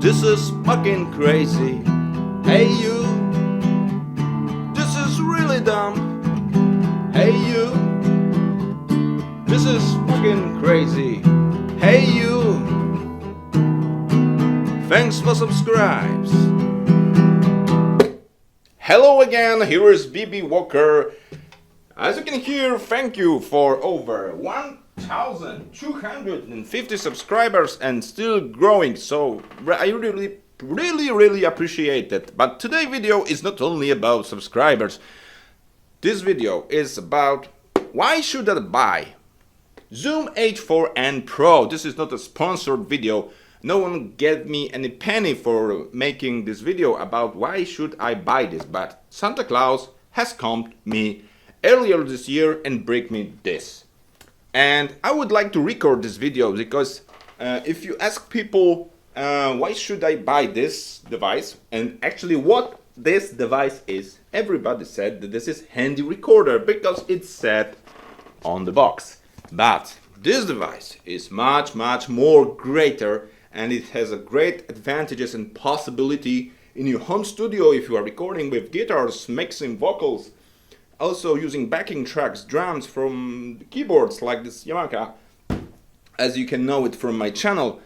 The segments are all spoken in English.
This is fucking crazy. Hey you, this is really dumb. Hey you, this is fucking crazy. Hey you, thanks for subscribes. Hello again, here is BB Walker. As you can hear, thank you for over 1,250 subscribers and still growing, so I really appreciate it. But today's video is not only about subscribers. This video is about why should I buy Zoom H4n Pro. This is not a sponsored video. No one gave me any penny for making this video about why should I buy this, but Santa Claus has come to me earlier this year and bring me this. And I would like to record this video because if you ask people why should I buy this device and actually what this device is, everybody said that this is handy recorder because it's set on the box. But this device is much more greater, and it has a great advantages and possibility in your home studio if you are recording with guitars, mixing vocals, also using backing tracks, drums from keyboards like this Yamaha, as you can know it from my channel.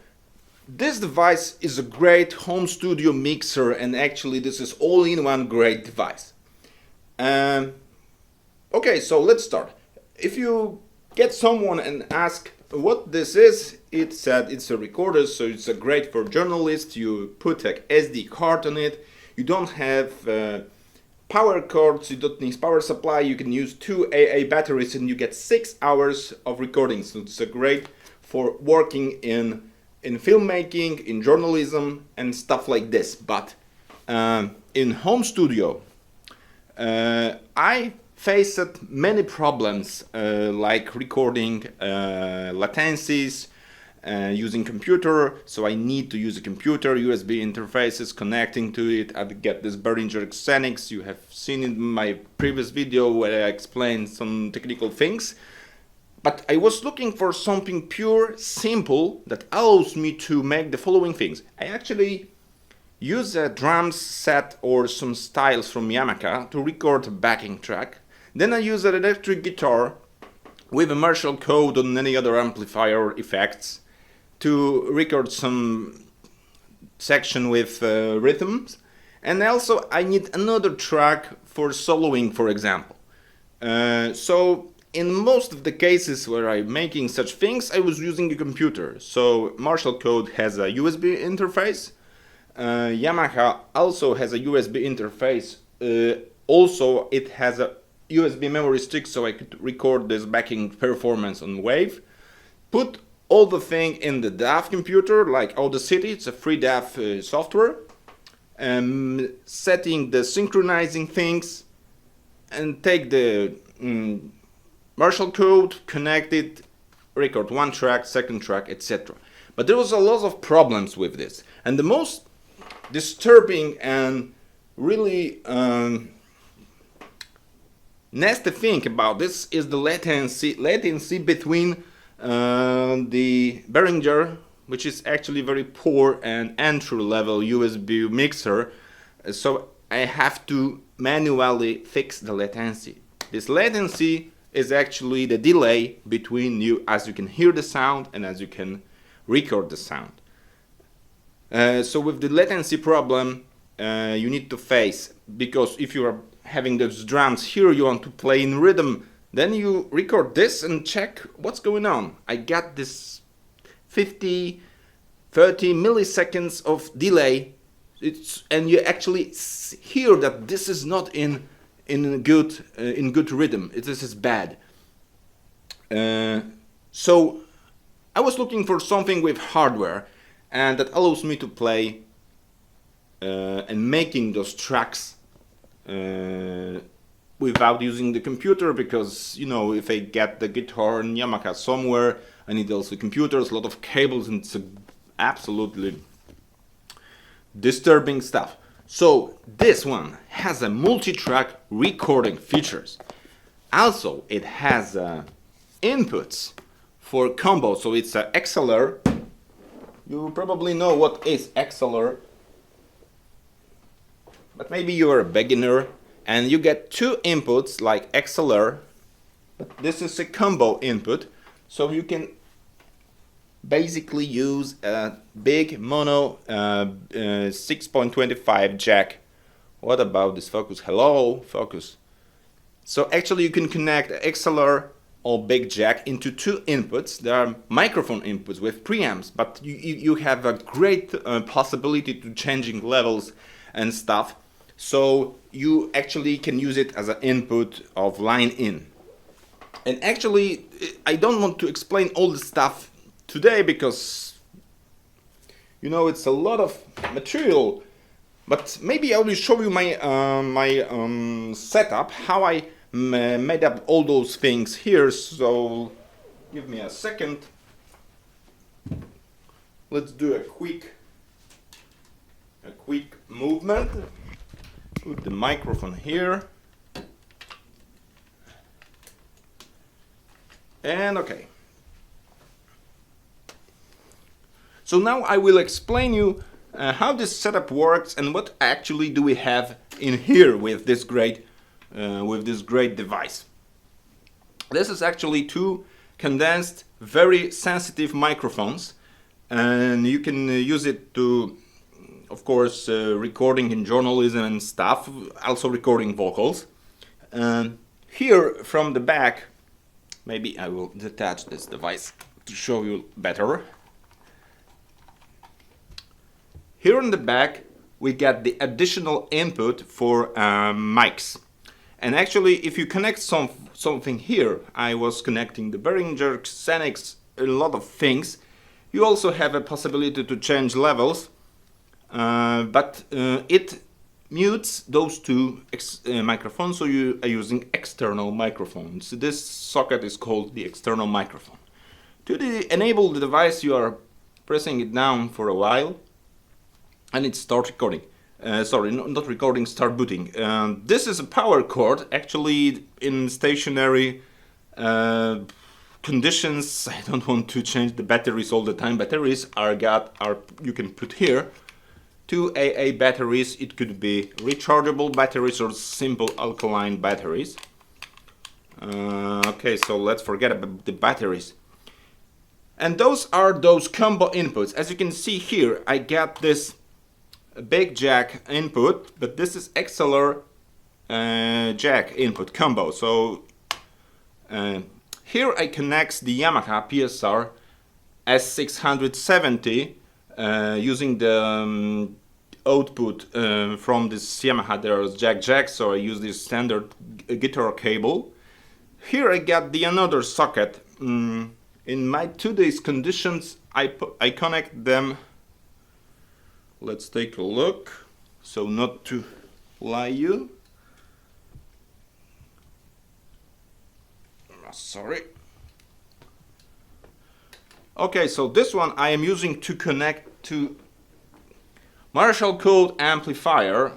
This device is a great home studio mixer, and actually this is all-in-one great device. Okay, so let's start. If you get someone and ask what this is, it said it's a recorder, so it's a great for journalists. You put a SD card on it, you don't have power cords, you don't need power supply, you can use 2 AA batteries and you get 6 hours of recording. So it's a great for working in filmmaking, in journalism and stuff like this. But in home studio I faced many problems like recording latencies, using computer, so I need to use a computer, USB interfaces, connecting to it. I get this Behringer Xenix. You have seen in my previous video where I explained some technical things. But I was looking for something pure, simple, that allows me to make the following things. I actually use a drum set or some styles from Yamaha to record a backing track. Then I use an electric guitar with a Marshall code on any other amplifier effects to record some section with rhythms. And also I need another track for soloing, for example. So in most of the cases where I'm making such things, I was using a computer. So Marshall code has a USB interface. Yamaha also has a USB interface. Also it has a USB memory stick, so I could record this backing performance on Wave. Put all the thing in the DAW computer, like Audacity, it's a free DAW software. Setting the synchronizing things, and take the Marshall code, connect it, record one track, second track, etc. But there was a lot of problems with this, and the most disturbing and really nasty thing about this is the latency between the Behringer, which is actually very poor, and entry-level USB mixer. So I have to manually fix the latency. This latency is actually the delay between you as you can hear the sound and as you can record the sound. So with the latency problem you need to face, because if you are having those drums here, you want to play in rhythm, then you record this and check what's going on. I got this 30 milliseconds of delay. And you actually hear that this is not in good rhythm. This is bad. So I was looking for something with hardware and that allows me to play and making those tracks without using the computer, because, you know, if I get the guitar and Yamaha somewhere, I need also computers, a lot of cables, and it's absolutely disturbing stuff. So this one has a multi-track recording features. Also, it has inputs for combo, so it's a XLR You probably know what is XLR, but maybe you're a beginner and you get two inputs like XLR, but this is a combo input, so you can basically use a big mono 6.25 jack. What about this focus? Hello, focus. So actually you can connect XLR or big jack into two inputs. There are microphone inputs with preamps, but you have a great possibility to changing levels and stuff. So you actually can use it as an input of line in. And actually I don't want to explain all the stuff today because you know it's a lot of material, but maybe I will show you my setup, how I made up all those things here. So give me a second. Let's do a quick movement. Put the microphone here. And okay. So now I will explain you how this setup works and what actually do we have in here with this great device. This is actually two condensed, very sensitive microphones, and you can use it to, of course, recording in journalism and stuff, also recording vocals. Here from the back, maybe I will detach this device to show you better. Here in the back we get the additional input for mics, and actually if you connect something here, I was connecting the Behringer, Xenix, a lot of things. You also have a possibility to change levels, but it mutes those two microphones, so you are using external microphones. This socket is called the external microphone. To enable the device, you are pressing it down for a while and it starts recording. Sorry, not recording, start booting. This is a power cord. Actually, in stationary conditions, I don't want to change the batteries all the time. Batteries are you can put here. Two AA batteries. It could be rechargeable batteries or simple alkaline batteries. Okay, so let's forget about the batteries. And those are those combo inputs. As you can see here, I got this big jack input, but this is XLR jack input combo. So here I connect the Yamaha PSR S670 using the output from this Yamaha. There is jack, so I use this standard guitar cable. Here I got the another socket. In my today's conditions, I connect them. Let's take a look. So not to lie you. Sorry. Okay, so this one I am using to connect to Marshall Code amplifier.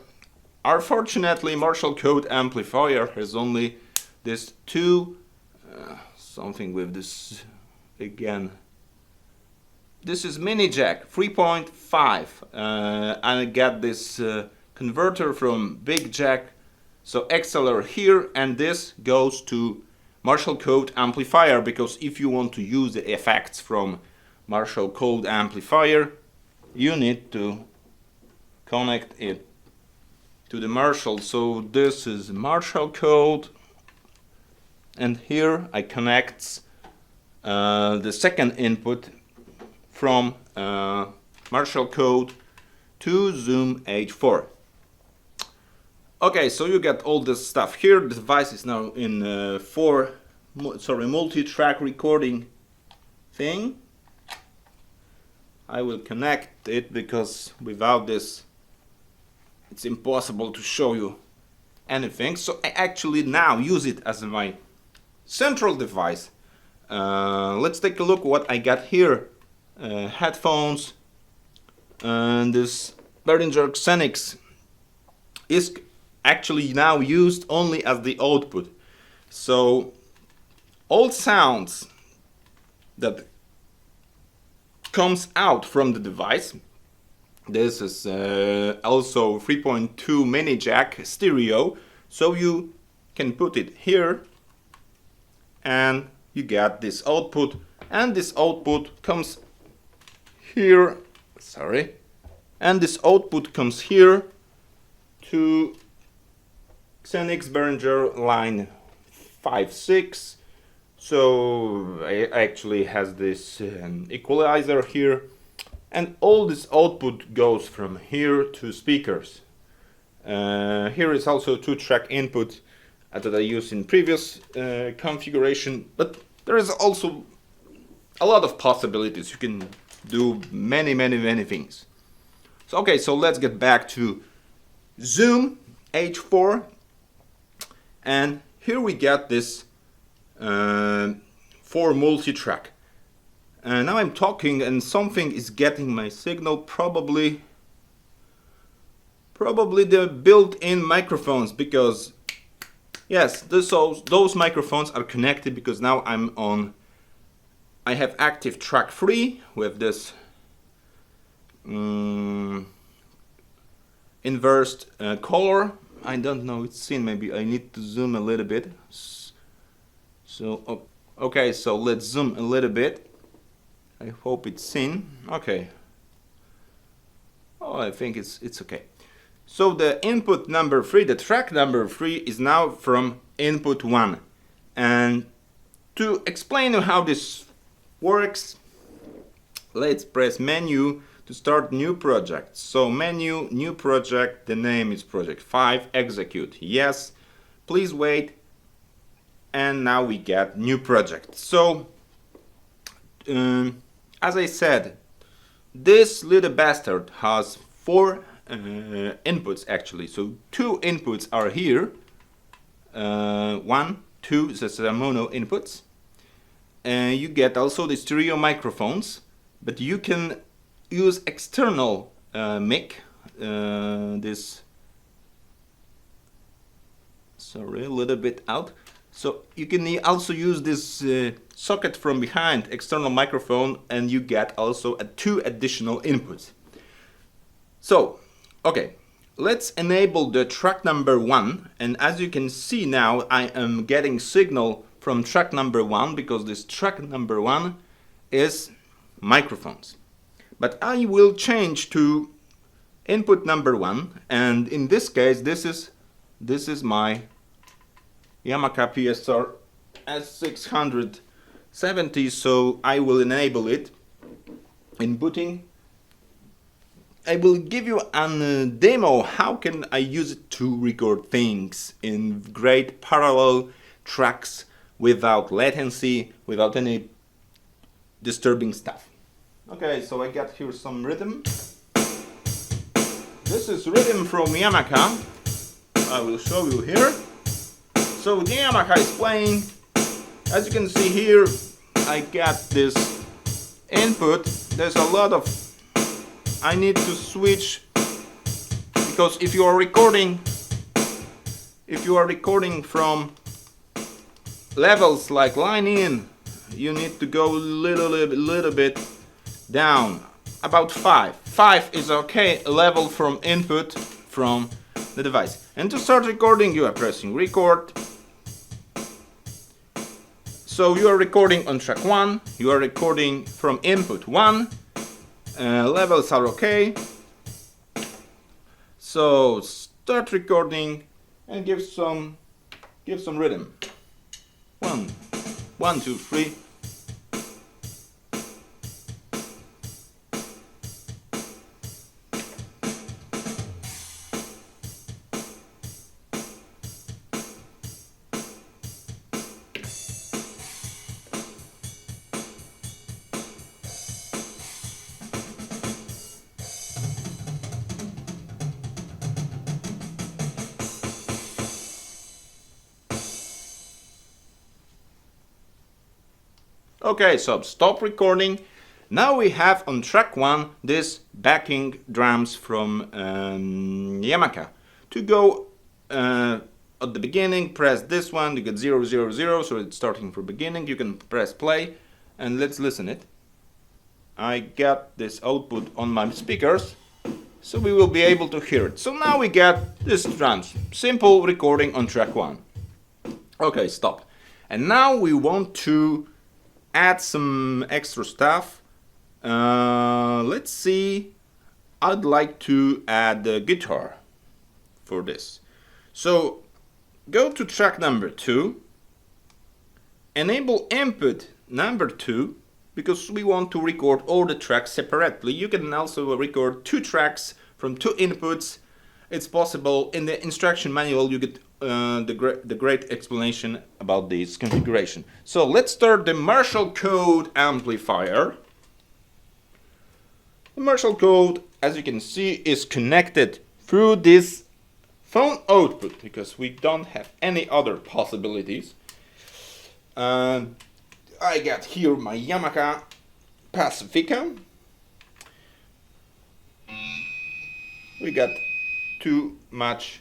Unfortunately, Marshall Code amplifier has only this two something with this again. This is mini jack 3.5 and I got this converter from big jack, so XLR here, and this goes to Marshall Code amplifier, because if you want to use the effects from Marshall Code amplifier, you need to connect it to the Marshall. So this is Marshall Code, and here I connect the second input from Marshall Code to Zoom H4. Okay, so you get all this stuff here. The device is now in multi-track recording thing. I will connect it because without this it's impossible to show you anything. So I actually now use it as my central device. Let's take a look what I got here. Headphones, and this Behringer Xenix is actually now used only as the output. So all sounds that comes out from the device. This is also 3.2 mini jack stereo, so you can put it here and you get this output, and this output comes here, and this output comes here to Xenix Behringer line 5.6. So it actually has this equalizer here, and all this output goes from here to speakers. Here is also 2-track input that I used in previous configuration, but there is also a lot of possibilities. You can do many things. So okay, so let's get back to Zoom H4, and here we get this for multi-track. Now I'm talking and something is getting my signal, probably the built-in microphones, because yes, those microphones are connected, because now I have active track 3 with this inversed color. I don't know, it's seen, maybe I need to zoom a little bit. So okay, so let's zoom a little bit. I hope it's seen. Okay. Oh, I think it's okay. So the input number 3, the track number 3, is now from input 1. And to explain how this works, let's press menu to start new project. So menu, new project, the name is project 5, execute. Yes, please wait. And now we get new project. So as I said, this little bastard has 4 inputs actually. So 2 inputs are here. 1, 2, that's the mono inputs. You get also the stereo microphones, but you can use external mic. This, sorry, a little bit out. So you can also use this socket from behind, external microphone, and you get also 2 additional inputs. So, okay, let's enable the track number 1, and as you can see now, I am getting signal from track number 1, because this track number 1 is microphones. But I will change to input number 1, and in this case, this is my Yamaha PSR S670, so I will enable it. Inputting. I will give you a demo how can I use it to record things in great parallel tracks without latency, without any disturbing stuff. Okay, so I got here some rhythm. This is rhythm from Yamaha. I will show you here. So the Yamaha is playing. As you can see here, I got this input. There's a lot of, I need to switch, because if you are recording from levels like line in, you need to go a little bit down, about 5. 5 is okay level from input from the device. And to start recording, you are pressing record. So you are recording on track 1, you are recording from input 1, levels are okay. So start recording and give some rhythm. 1, 2, 3. Okay, so stop recording. Now we have on track 1 this backing drums from Yamaha. To go at the beginning, press this one, you get 0, 0, 0, so it's starting from beginning. You can press play and let's listen it. I got this output on my speakers, so we will be able to hear it. So now we get this simple recording on track 1. Okay, stop. And now we want to add some extra stuff. Let's see. I'd like to add the guitar for this. So go to track number 2, enable input number 2, because we want to record all the tracks separately. You can also record 2 tracks from 2 inputs. It's possible. In the instruction manual you get the great explanation about this configuration. So let's start the Marshall code amplifier. The Marshall code, as you can see, is connected through this phone output because we don't have any other possibilities. I got here my Yamaha Pacifica. We got too much.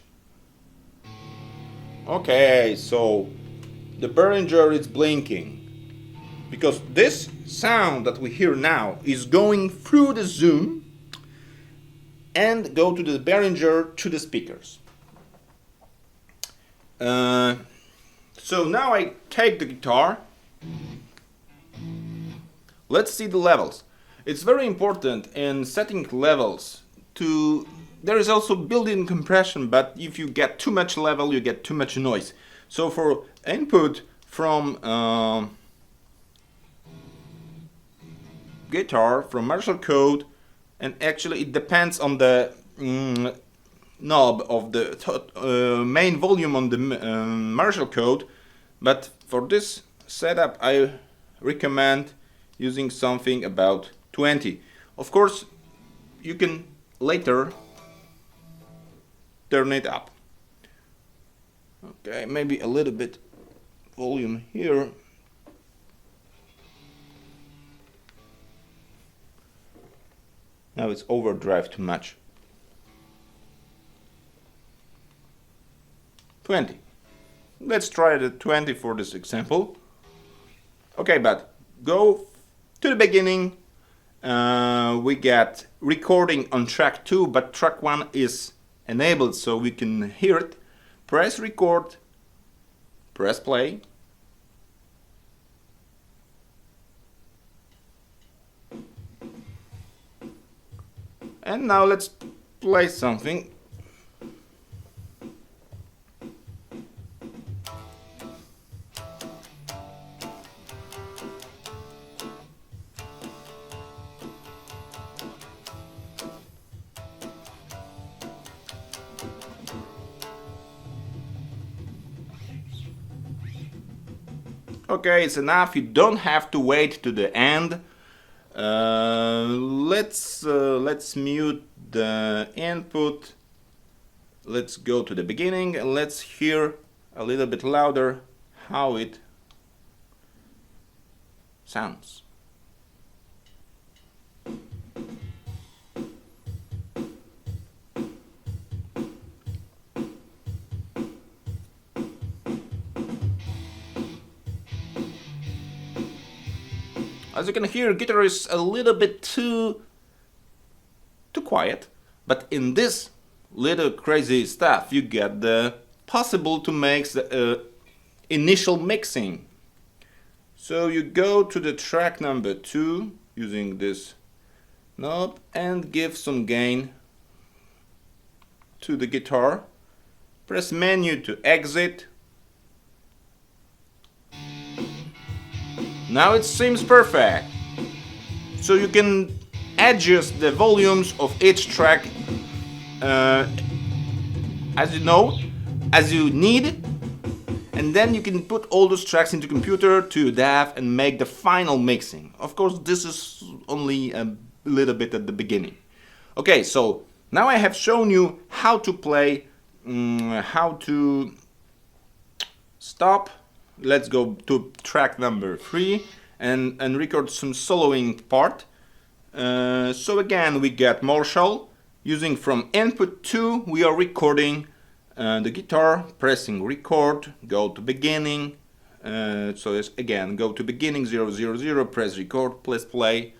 Okay, so the Behringer is blinking because this sound that we hear now is going through the Zoom and go to the Behringer to the speakers. So now I take the guitar. Let's see the levels. It's very important in setting levels to... There is also built-in compression, but if you get too much level, you get too much noise. So for input from guitar, from Marshall code, and actually it depends on the knob of the main volume on the Marshall code, but for this setup I recommend using something about 20. Of course, you can later turn it up. Okay, maybe a little bit volume here. Now it's overdrive too much. 20. Let's try the 20 for this example. Okay, but go to the beginning. We get recording on track 2, but track 1 is enabled so we can hear it. Press record, press play. And now let's play something. Okay, it's enough. You don't have to wait to the end. Let's mute the input. Let's go to the beginning and let's hear a little bit louder how it sounds. As you can hear, guitar is a little bit too quiet, but in this little crazy stuff you get the possible to make the initial mixing. So you go to the track number 2 using this knob and give some gain to the guitar. Press menu to exit. Now it seems perfect. So you can adjust the volumes of each track as you need, and then you can put all those tracks into computer to DAW and make the final mixing. Of course, this is only a little bit at the beginning. Okay, so now I have shown you how to play, how to stop. Let's go to track number 3 and record some soloing part. So again, we get Marshall. Using from input 2, we are recording the guitar, pressing record, go to beginning. So it's again, go to beginning 000, press record, press play.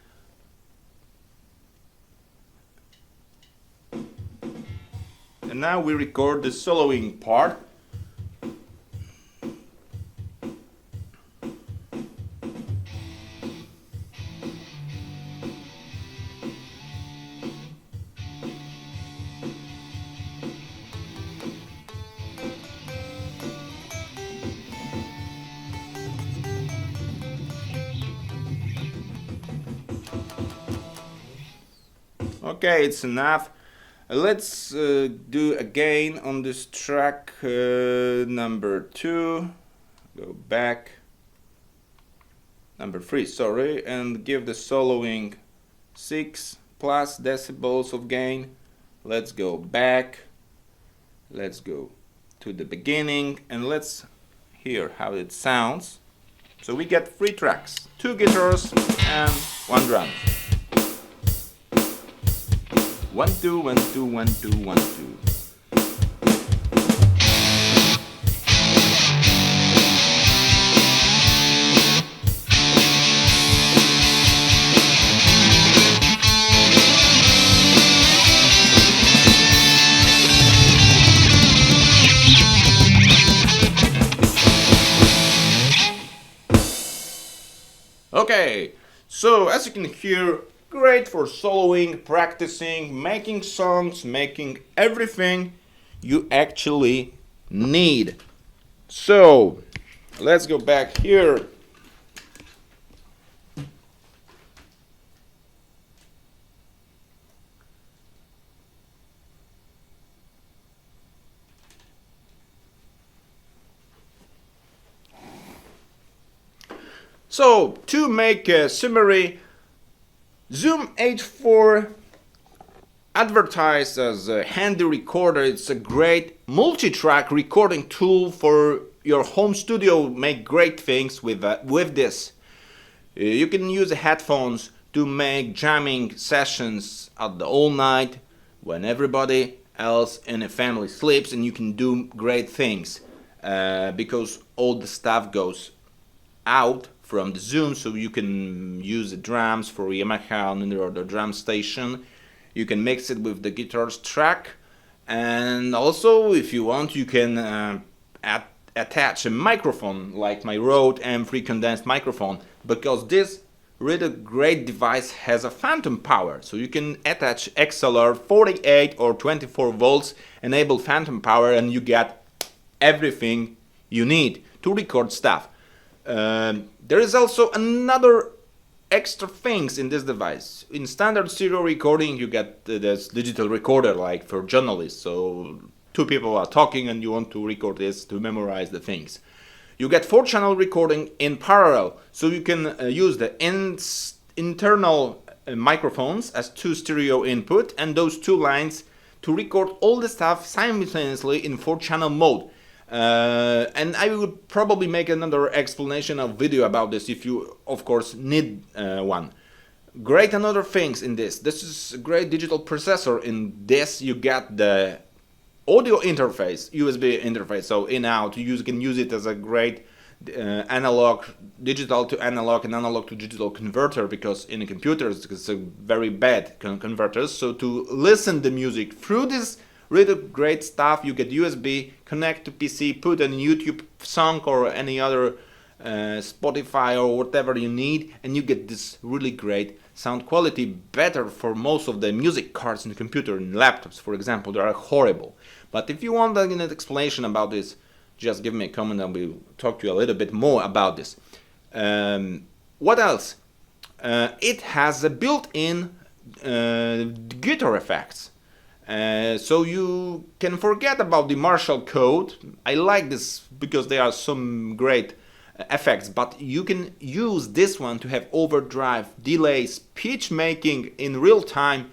And now we record the soloing part. Okay, it's enough. Let's do again on this track number 2. Go back. Number 3, sorry, and give the soloing 6 plus decibels of gain. Let's go back. Let's go to the beginning and let's hear how it sounds. So we get 3 tracks, 2 guitars and 1 drum. 1 2 1 2 1 2 1 2. Okay, so as you can hear, great for soloing, practicing, making songs, making everything you actually need. So let's go back here. So to make a summary, Zoom H4 advertised as a handy recorder. It's a great multi-track recording tool for your home studio. Make great things with this. You can use the headphones to make jamming sessions at the all night when everybody else in the family sleeps, and you can do great things because all the stuff goes out from the Zoom, so you can use the drums for Yamaha or the drum station. You can mix it with the guitar's track, and also if you want you can attach a microphone like my Rode M3 condensed microphone, because this really great device has a phantom power, so you can attach XLR 48 or 24 volts, enable phantom power, and you get everything you need to record stuff. There is also another extra things in this device. In standard stereo recording you get this digital recorder like for journalists, so 2 people are talking and you want to record this to memorize the things. You get 4-channel recording in parallel, so you can use the internal microphones as 2 stereo input and those 2 lines to record all the stuff simultaneously in 4-channel mode. And I would probably make another explanation of video about this if you of course need one. Great another things in this. This is a great digital processor. In this you get the audio interface, USB interface, so in out. You can use it as a great analog, digital to analog and analog to digital converter, because in a computer it's a very bad converters. So to listen the music through this really great stuff, you get USB, connect to PC, put a YouTube song or any other Spotify or whatever you need, and you get this really great sound quality, better for most of the music cards in the computer and laptops, for example. They are horrible. But if you want an explanation about this, just give me a comment and we'll talk to you a little bit more about this. What else? It has a built-in guitar effects. So you can forget about the Marshall code. I like this because there are some great effects, but you can use this one to have overdrive, delays, pitch making in real time.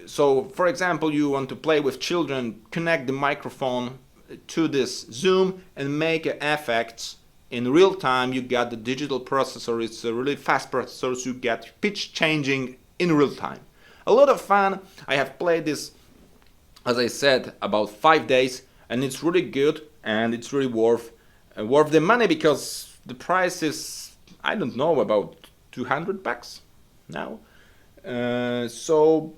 So for example, you want to play with children, connect the microphone to this Zoom and make effects in real time. You got the digital processor. It's a really fast processor, so you get pitch changing in real time. A lot of fun. I have played this, as I said, about 5 days, and it's really good and it's really worth the money, because the price is, I don't know, about $200 now. So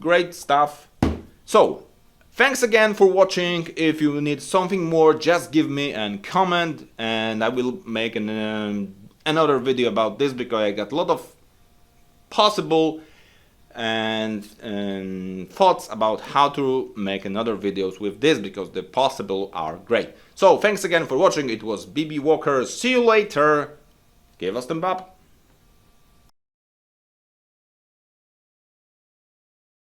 great stuff. So Thanks again for watching. If you need something more, just give me a comment and I will make another video about this, because I got a lot of possible and thoughts about how to make another videos with this, because the possible are great. So thanks again for watching. It was BB Walker. See you later. Give us thumbs up.